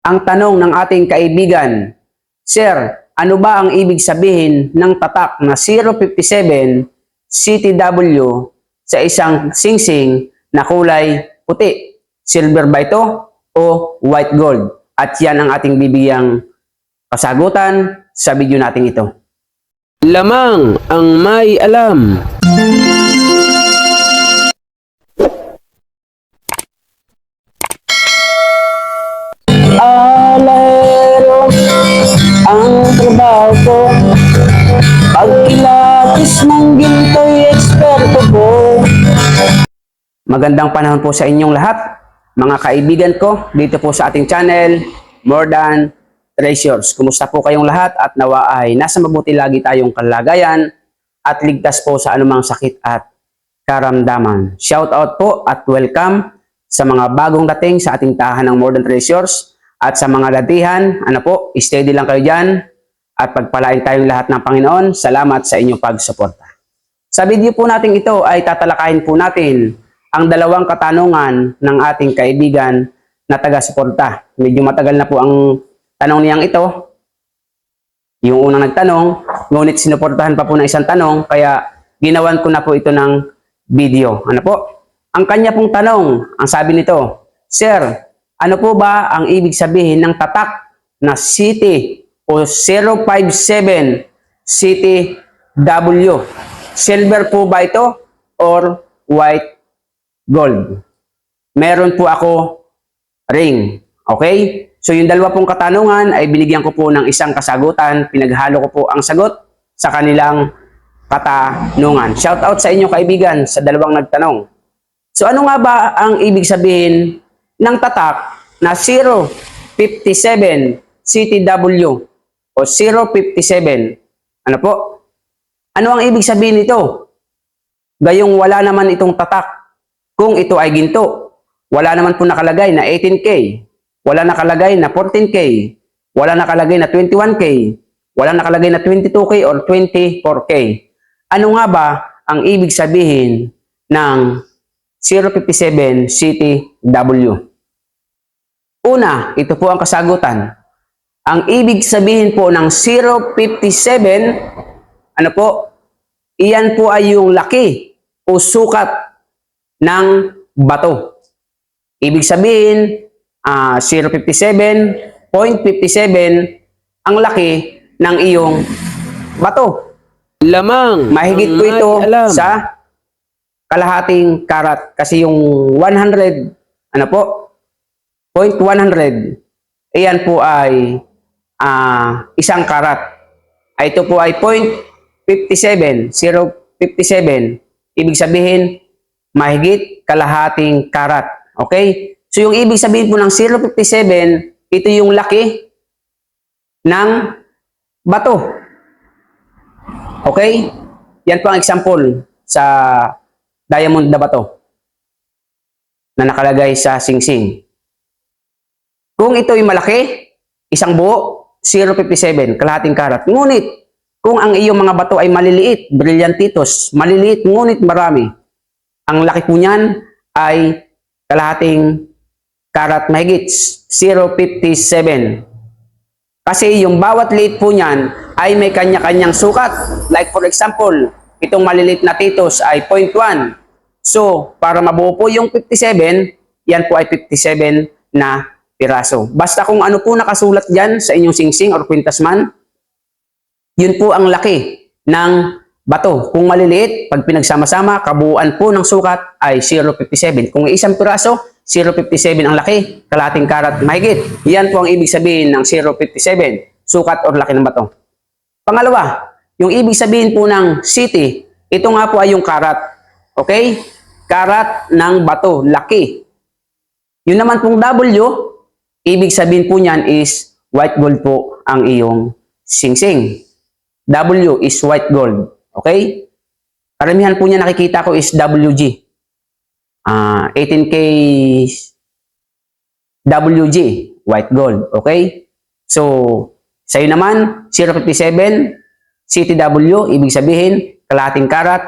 Ang tanong ng ating kaibigan, Sir, ano ba ang ibig sabihin ng tatak na 057 CTW sa isang singsing na kulay puti? Silver ba ito o white gold? At yan ang ating bibigyang kasagutan sa video natin ito. Lamang ang may alam. Alero ang trabaho ko, pagkilatis ng ginto'y eksperto ko. Magandang panahon po sa inyong lahat, mga kaibigan ko, dito po sa ating channel, More Than Treasures. Kumusta po kayong lahat at nawa ay nasa mabuti lagi tayong kalagayan at ligtas po sa anumang sakit at karamdaman. Shout out po at welcome sa mga bagong dating sa ating tahan ng More Than Treasures. At sa mga datihan, steady lang kayo dyan at pagpalain tayong lahat ng Panginoon. Salamat sa inyong pagsuporta. Sa video po natin ito ay tatalakayin po natin ang dalawang katanungan ng ating kaibigan na taga-suporta. Medyo matagal na po ang tanong niyang ito. Yung unang nagtanong, ngunit sinuportahan pa po ng isang tanong, kaya ginawan ko na po ito ng video. Ano po? Ang kanya pong tanong, ang sabi nito, Sir, ano po ba ang ibig sabihin ng tatak na CT o 057 CTW? Silver po ba ito or white gold? Meron po ako ring. Okay? So yung dalawa pong katanungan ay binigyan ko po ng isang kasagutan. Pinaghalo ko po ang sagot sa kanilang katanungan. Shout out sa inyo kaibigan sa dalawang nagtanong. So ano nga ba ang ibig sabihin ng tatak na 057 CTW o 057? Ano po? Ano ang ibig sabihin nito? Gayong wala naman itong tatak. Kung ito ay ginto, wala naman po nakalagay na 18K, wala nakalagay na 14K, wala nakalagay na 21K, wala nakalagay na 22K or 24K. Ano nga ba ang ibig sabihin ng 057 CTW? Una, ito po ang kasagutan. Ang ibig sabihin po ng 057, ano po? Iyan po ay yung laki o sukat ng bato. Ibig sabihin, 057.57 ang laki ng iyong bato. Lamang Mahigit ang po ito may alam. sa kalahating karat kasi yung 100 0.100 iyan po ay isang karat. Ito po ay 0.57 ibig sabihin mahigit kalahating karat. Okay? So yung ibig sabihin po ng 0.57, ito yung laki ng bato. Okay? Yan po ang example sa diamond na bato na nakalagay sa singsing. Kung ito ay malaki, isang buo, 0.57, kalahating karat. Ngunit, kung ang iyong mga bato ay maliliit, brillantitos, maliliit ngunit marami, ang laki po niyan ay kalahating karat mahigit, 0.57. Kasi yung bawat liit po niyan ay may kanya-kanyang sukat. Like for example, itong maliliit na titos ay 0.1. So, para mabuo po yung 57, yan po ay 57 na piraso. Basta kung ano po nakasulat dyan sa inyong singsing or kwintasman, yun po ang laki ng bato. Kung maliliit, pag pinagsama-sama, kabuuan po ng sukat ay 0.57. Kung isang piraso, 0.57 ang laki, kalahating karat mahigit. Yan po ang ibig sabihin ng 0.57, sukat or laki ng bato. Pangalawa, yung ibig sabihin po ng city, ito nga po ay yung karat. Okay? Karat ng bato, laki. Yun naman pong W, ibig sabihin po niyan is white gold po ang iyong singsing. W is white gold. Okay? Karamihan po niya nakikita ko is WG. 18K WG, white gold. Okay? So, sa'yo naman, 0.57 CTW, ibig sabihin, kalahating karat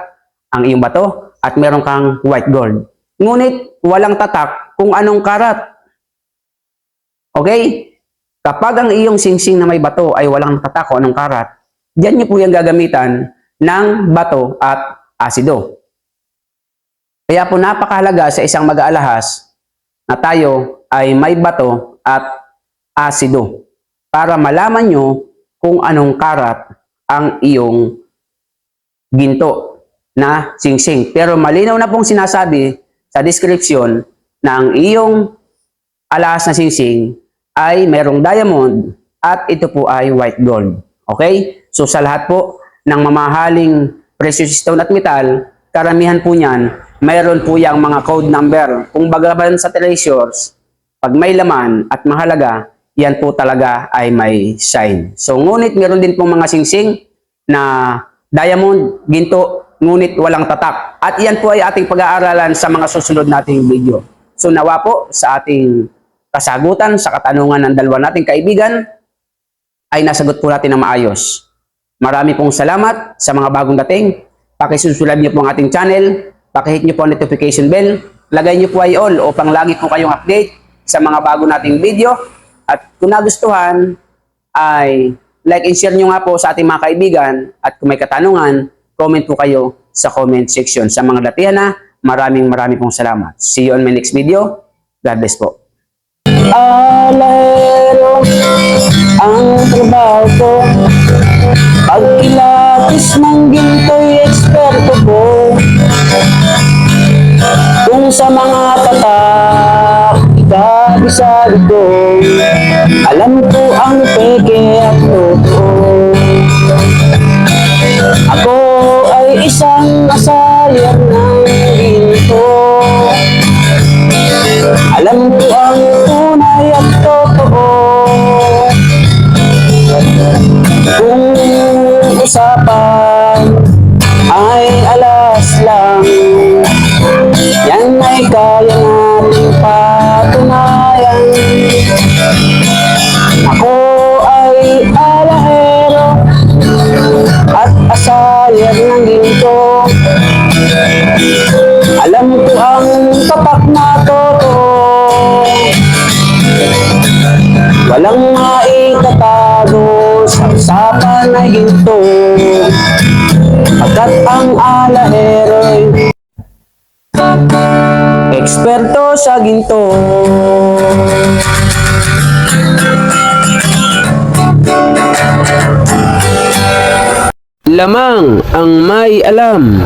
ang iyong bato at meron kang white gold. Ngunit, walang tatak kung anong karat. Okay? Kapag ang iyong singsing na may bato ay walang nakatak o anong karat, diyan niyo po yung gagamitan ng bato at asido. Kaya po napakahalaga sa isang mag-aalahas na tayo ay may bato at asido para malaman nyo kung anong karat ang iyong ginto na singsing. Pero malinaw na pong sinasabi sa description na ang iyong alahas na singsing ay mayroong diamond at ito po ay white gold. Okay? So sa lahat po ng mamahaling precious stone at metal, karamihan po niyan, mayroon po yung mga code number. Kung bagaban sa treasures, pag may laman at mahalaga, yan po talaga ay may sign. So ngunit meron din pong mga singsing na diamond, ginto, ngunit walang tatak. At yan po ay ating pag-aaralan sa mga susunod nating video. So nawa po sa ating kasagutan sa katanungan ng dalawa nating kaibigan ay nasagot po natin ng maayos. Marami pong salamat sa mga bagong dating. Pakisusulad niyo po ang ating channel, pakihit niyo po ang notification bell, lagay niyo po ay all upang lagi po kayong update sa mga bago nating video. At kung nagustuhan ay like and share niyo nga po sa ating mga kaibigan at kung may katanungan, comment po kayo sa comment section. Sa mga datihan na, maraming pong salamat. See you on my next video. God bless po. Alahero ang trabaho ko, pagkilapis ng ginto'y eksperto ko. Kung sa mga tatak, ikabisado ko, alam ko ang peke at totoo. Ako ay isang asayan ng ginto, alam ko ang tunay at totoo. Kung usapan ay alas lang, yan ay kaya nating patunayan. Ako ay alahero at asayan ng ginto, alam ko ang tapak na totoo. Walang maitatago sa usapan ay ginto, pagkat ang alahero'y eksperto sa ginto. Lamang ang may alam.